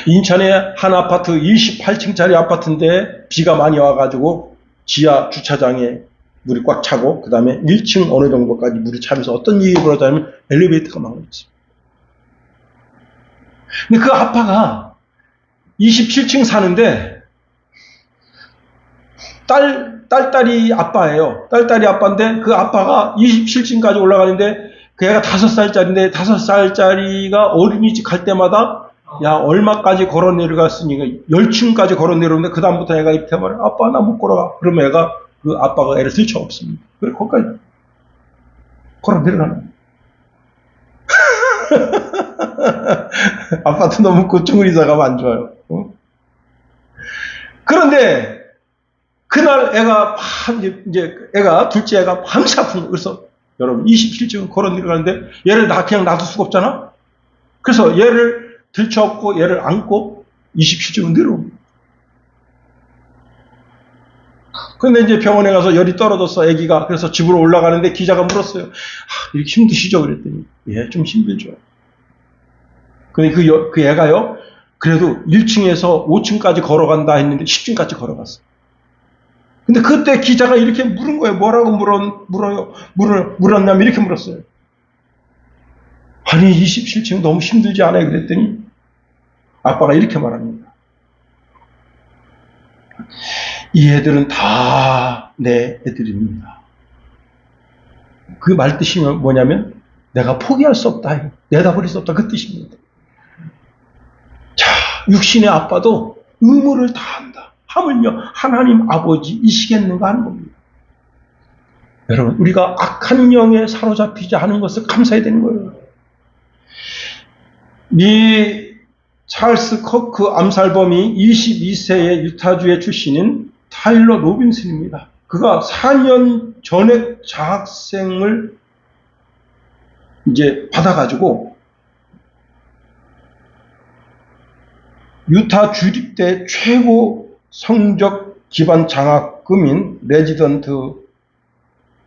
인천의 한 아파트 28층짜리 아파트인데 비가 많이 와가지고 지하 주차장에 물이 꽉 차고 그 다음에 1층 어느 정도까지 물이 차면서 어떤 일이 벌어졌냐면 엘리베이터가 망했어요. 근데 그 아빠가 27층 사는데 딸딸이 아빠예요. 딸딸이 아빠인데 그 아빠가 27층까지 올라가는데 그 애가 5살짜리인데 5살짜리가 어린이집 갈 때마다 야 얼마까지 걸어 내려갔으니까 10층까지 걸어 내려오는데 그 다음부터 애가 이렇게 말해 아빠 나 못 걸어가. 그러면 애가 그 아빠가 애를 들쳐없습니다. 그래 거기까지 걸어 내려가는 아파트 너무 고층을 이사 가면 안 좋아요. 그런데 그날 애가 이제 애가 둘째 애가 밤새 아픈 거. 그래서 여러분 27층 걸어 내려가는데 얘를 그냥 놔둘 수가 없잖아. 그래서 얘를 들쳐업고 얘를 안고 27층은 내려옵니다. 근데 이제 병원에 가서 열이 떨어졌어 애기가. 그래서 집으로 올라가는데 기자가 물었어요. 이렇게 힘드시죠? 그랬더니 예, 좀 힘들죠. 근데 그 애가요 그래도 1층에서 5층까지 걸어간다 했는데 10층까지 걸어갔어. 근데 그때 기자가 이렇게 물은 거예요. 뭐라고 물었냐면 이렇게 물었어요. 아니 27층 너무 힘들지 않아요? 그랬더니 아빠가 이렇게 말합니다. 이 애들은 다 내 애들입니다. 그 말 뜻이 뭐냐면 내가 포기할 수 없다. 내다버릴 수 없다. 그 뜻입니다. 육신의 아빠도 의무를 다한다. 하물며 하나님 아버지이시겠는가 하는 겁니다. 여러분, 우리가 악한 영에 사로잡히지 않은 것을 감사해야 되는 거예요. 미 찰스 커크 암살범이 22세의 유타주의 출신인 타일러 로빈슨입니다. 그가 4년 전액 장학생을 이제 받아가지고 유타 주립대 최고 성적 기반 장학금인 레지던트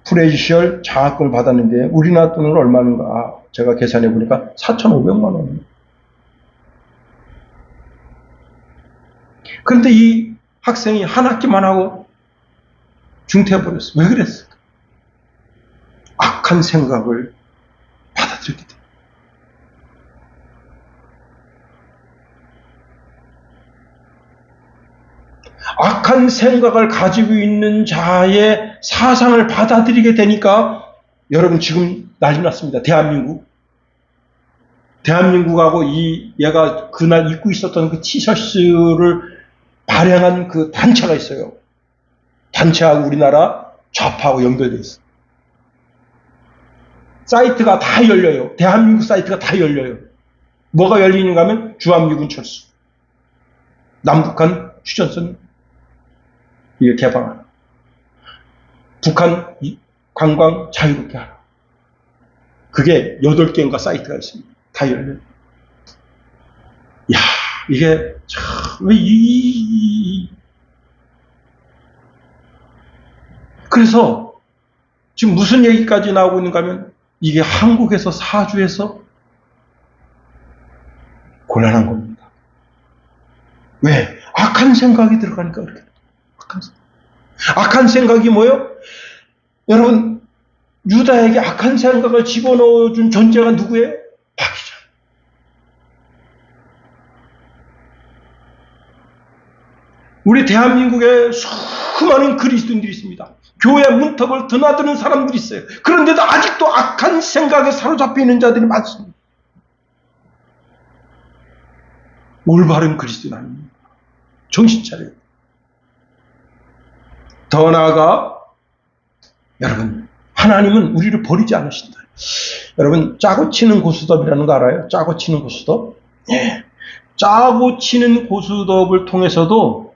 프레시얼 장학금을 받았는데 우리나라 돈으로 얼마인가 제가 계산해 보니까 4,500만 원. 그런데 이 학생이 한 학기만 하고 중퇴해버렸어요. 왜 그랬을까? 악한 생각을 받아들였기 때문에. 악한 생각을 가지고 있는 자의 사상을 받아들이게 되니까 여러분 지금 난리 났습니다. 대한민국하고 얘가 그날 입고 있었던 그 티셔츠를 발행한 그 단체가 있어요. 단체하고 우리나라 좌파하고 연결되어 있어요. 사이트가 다 열려요. 대한민국 사이트가 다 열려요. 뭐가 열리는가 하면 주한미군철수, 남북한 휴전선 이게 개방하라. 북한 관광 자유롭게 하라. 그게 8개인가 사이트가 있습니다. 다 열려요. 야, 이게 참, 그래서 지금 무슨 얘기까지 나오고 있는가 하면 이게 한국에서 사주에서 곤란한 겁니다. 왜? 악한 생각이 들어가니까 그렇게. 악한 생각이 뭐예요? 여러분, 유다에게 악한 생각을 집어넣어준 존재가 누구예요? 마귀죠. 우리 대한민국에 수많은 그리스도인들이 있습니다. 교회 문턱을 드나드는 사람들이 있어요. 그런데도 아직도 악한 생각에 사로잡혀 있는 자들이 많습니다. 올바른 그리스도인 아닙니다. 정신 차려요. 더 나아가 여러분, 하나님은 우리를 버리지 않으신다. 여러분, 짜고 치는 고스톱이라는 거 알아요? 짜고 치는 고스톱? 예. 짜고 치는 고스톱을 통해서도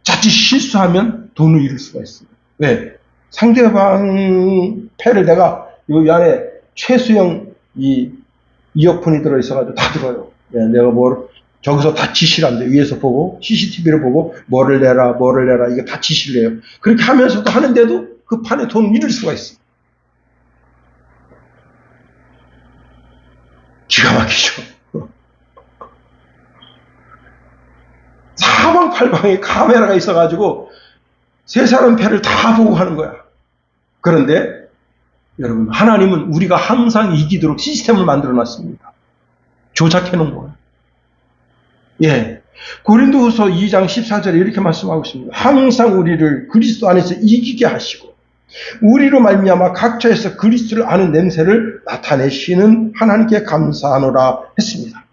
자칫 실수하면 돈을 잃을 수가 있어요. 왜? 상대방 패를 내가 요 안에 최수형 이어폰이 들어있어가지고 다 들어요. 예, 내가 저기서 다 지시를 한대. 위에서 보고, CCTV를 보고, 뭐를 내라, 이게 다 지시를 해요. 그렇게 하면서도 하는데도 그 판에 돈을 잃을 수가 있어요. 기가 막히죠. 사방팔방에 카메라가 있어가지고, 세 사람 패를 다 보고 하는 거야. 그런데, 여러분, 하나님은 우리가 항상 이기도록 시스템을 만들어 놨습니다. 조작해 놓은 거예요. 예. 고린도후서 2장 14절에 이렇게 말씀하고 있습니다. 항상 우리를 그리스도 안에서 이기게 하시고 우리로 말미암아 각처에서 그리스도를 아는 냄새를 나타내시는 하나님께 감사하노라 했습니다.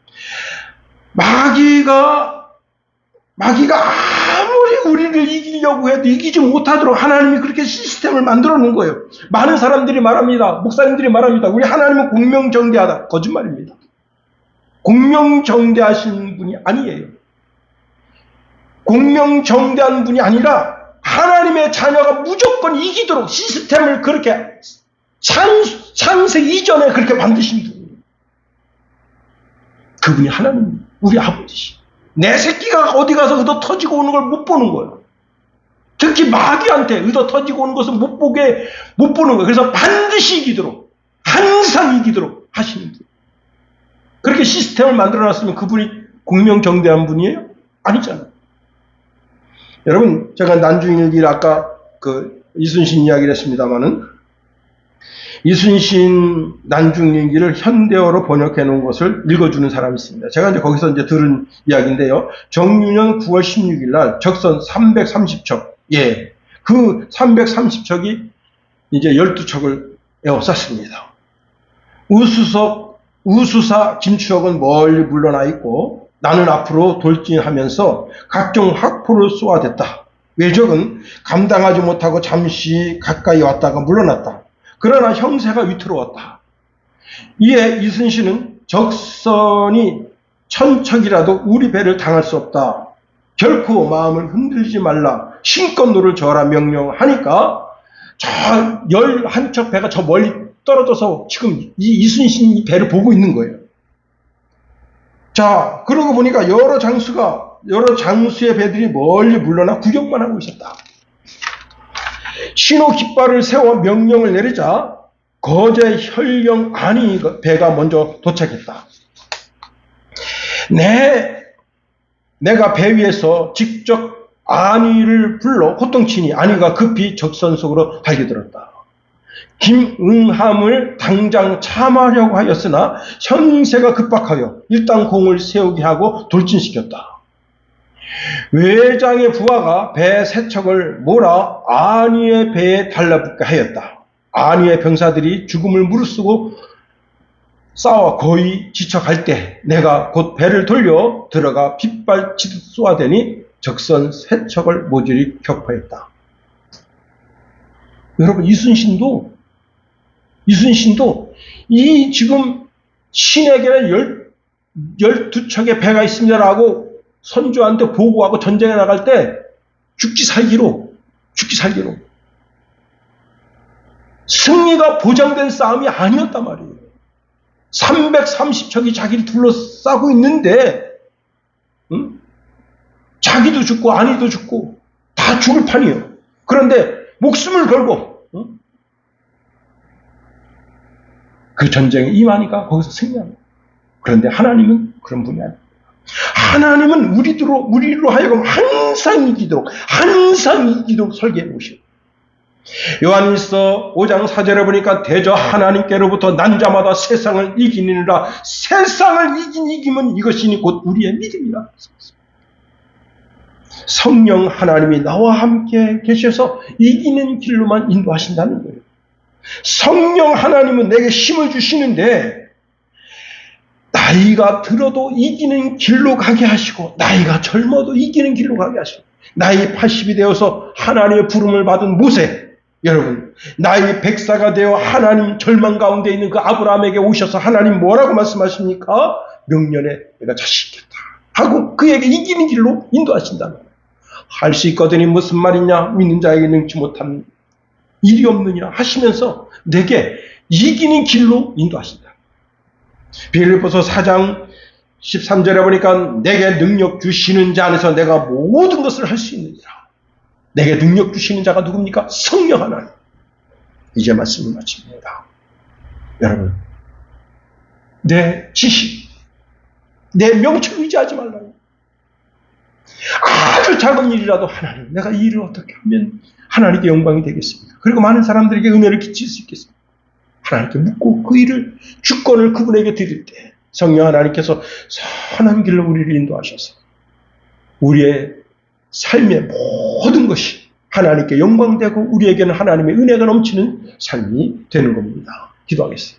마귀가 아무리 우리를 이기려고 해도 이기지 못하도록 하나님이 그렇게 시스템을 만들어 놓은 거예요. 많은 사람들이 말합니다. 목사님들이 말합니다. 우리 하나님은 공명정대하다. 거짓말입니다. 공명정대하신 분이 아니에요. 공명정대한 분이 아니라 하나님의 자녀가 무조건 이기도록 시스템을 그렇게 창세 이전에 그렇게 만드신 분이에요. 그분이 하나님, 우리 아버지시. 내 새끼가 어디 가서 의도 터지고 오는 걸 못 보는 거예요. 특히 마귀한테 의도 터지고 오는 것은 못 보는 거예요. 그래서 반드시 이기도록, 항상 이기도록 하시는 분. 그렇게 시스템을 만들어놨으면 그분이 공명정대한 분이에요? 아니잖아요. 여러분, 제가 난중일기를 아까 이순신 이야기를 했습니다마는 이순신 난중일기를 현대어로 번역해 놓은 것을 읽어주는 사람이 있습니다. 제가 이제 거기서 들은 이야기인데요. 정유년 9월 16일 날 적선 330척. 예. 그 330척이 이제 12척을 에워쌌습니다. 우수사 김추혁은 멀리 물러나 있고 나는 앞으로 돌진하면서 각종 학포를 쏘아댔다. 외적은 감당하지 못하고 잠시 가까이 왔다가 물러났다. 그러나 형세가 위태로웠다. 이에 이순신은 적선이 천척이라도 우리 배를 당할 수 없다. 결코 마음을 흔들지 말라. 신껏 노를 저어라 명령하니까 저 11척 배가 저 멀리 떨어져서 지금 이 이순신 배를 보고 있는 거예요. 자, 그러고 보니까 여러 장수의 배들이 멀리 물러나 구경만 하고 있었다. 신호 깃발을 세워 명령을 내리자 거제 혈령 안이 배가 먼저 도착했다. 내가 배 위에서 직접 안위를 불러 호통치니 안위가 급히 적선 속으로 달겨들었다. 김응함을 당장 참하려고 하였으나 형세가 급박하여 일단 공을 세우게 하고 돌진시켰다. 외장의 부하가 배 세 척을 몰아 안위의 배에 달라붙게 하였다. 안위의 병사들이 죽음을 무릅쓰고 싸워 거의 지쳐갈 때 내가 곧 배를 돌려 들어가 빗발치듯 쏘아대니 적선 세 척을 모조리 격파했다. 여러분, 이순신도 이 지금 신에게는 12척의 배가 있습니다라고 선조한테 보고하고 전쟁에 나갈 때 죽기 살기로 승리가 보장된 싸움이 아니었단 말이에요. 330척이 자기를 둘러싸고 있는데 자기도 죽고 아니도 죽고 다 죽을 판이에요. 그런데 목숨을 걸고 그 전쟁에 임하니까 거기서 승리합니다. 그런데 하나님은 그런 분이 아닙니다. 하나님은 우리로 하여금 항상 이기도록 설계해 오시고, 요한일서 5장 4절에 보니까 대저 하나님께로부터 난 자마다 세상을 이기느니라. 세상을 이김은 이것이니 곧 우리의 믿음이라. 성령 하나님이 나와 함께 계셔서 이기는 길로만 인도하신다는 거예요. 성령 하나님은 내게 힘을 주시는데 나이가 들어도 이기는 길로 가게 하시고, 나이가 젊어도 이기는 길로 가게 하시고, 나이 80이 되어서 하나님의 부름을 받은 모세, 여러분, 나이 100사가 되어 하나님 절망 가운데 있는 그 아브라함에게 오셔서 하나님 뭐라고 말씀하십니까? 명년에 내가 자식 있겠다 하고 그에게 이기는 길로 인도하신다는 거예요. 할 수 있거든이 무슨 말이냐? 믿는 자에게 능치 못한 일이 없느니라 하시면서 내게 이기는 길로 인도하신다. 빌립보서 4장 13절에 보니까 내게 능력 주시는 자 안에서 내가 모든 것을 할 수 있느니라. 내게 능력 주시는 자가 누굽니까? 성령 하나님. 이제 말씀을 마칩니다. 여러분, 내 지식, 내 명철 의지하지 말라요. 아주 작은 일이라도 하나님, 내가 이 일을 어떻게 하면 하나님께 영광이 되겠습니까? 그리고 많은 사람들에게 은혜를 끼칠 수 있겠습니까? 하나님께 묻고 그 일을 주권을 그분에게 드릴 때 성령 하나님께서 선한 길로 우리를 인도하셔서 우리의 삶의 모든 것이 하나님께 영광되고 우리에게는 하나님의 은혜가 넘치는 삶이 되는 겁니다. 기도하겠습니다.